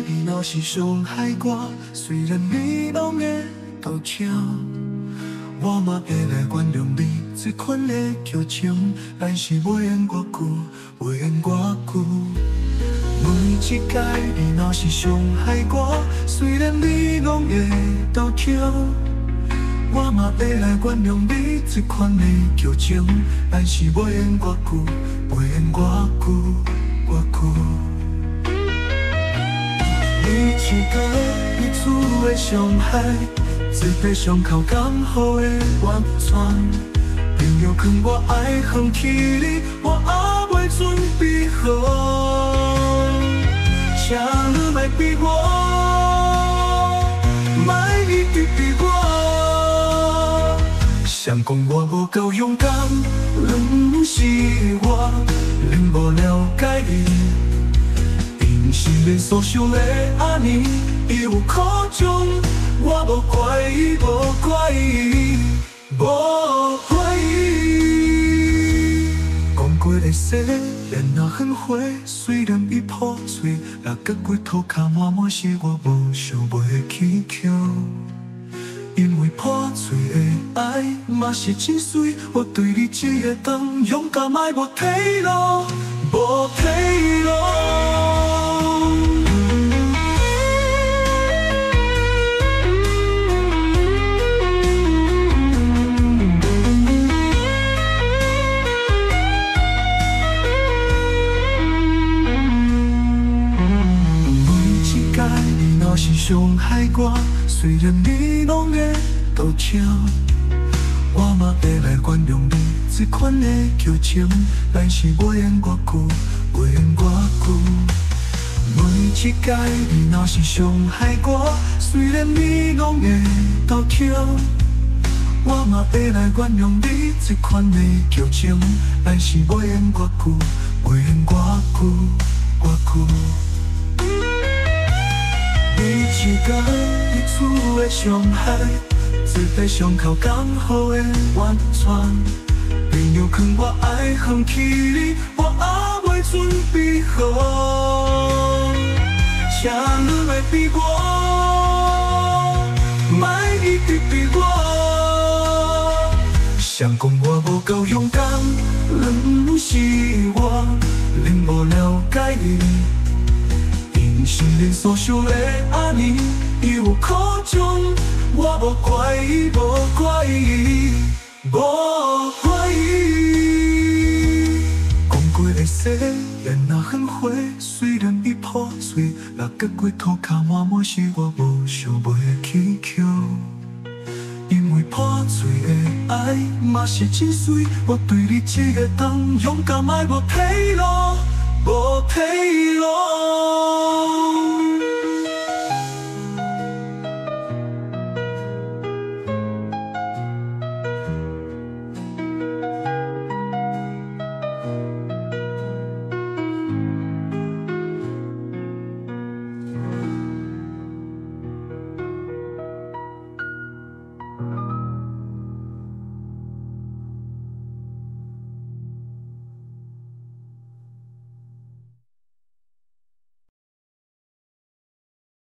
你若是伤害我，虽然你拢会道歉，我嘛会来原谅你这款的旧情，但是袂缘偌久，袂缘偌久。每一届你若是伤害我，虽然你拢会道歉，我嘛会来原谅你这款的旧情，但是袂缘偌久，袂缘偌久，偌久。你一个彼此的伤害，一个伤口刚好的完全。朋友劝我爱放弃你，我还未准备好。请你莫逼我，莫一直逼我。谁讲我无够勇敢？拢是我，恁无了解你。是连所想的安尼，伊有苦衷，我无怪伊，无怪伊，无怪伊。讲过的誓，连若恨花，虽然已破碎，若结果涂骹满满是我无想袂起扣。因为破碎的爱嘛是真水，我对你这个当勇敢爱无退路，无退路。是伤害我，虽然你拢会道歉，我嘛会来原谅你这款的旧情，但是袂缘偌久，袂缘偌久。每一届你若是伤害我，虽然你拢会道歉，我嘛会来原谅你这款的旧情，但是袂缘偌久，袂缘偌久，偌久。你一个彼此的伤害，一个伤口刚好的完全。朋友劝我爱放弃你，我还未准备好。请你莫逼我，莫一直逼我。谁讲我无够勇敢？拢是我，恁无了解你。是恁所想的安尼，伊有苦衷，我无怪伊，无怪伊，无怪伊。讲过的誓，连若恨花，虽然已破碎，若结果涂骹满满是我无想袂起扣。因为破碎的爱嘛是真水，我对你这个当勇敢爱无退路，无退路。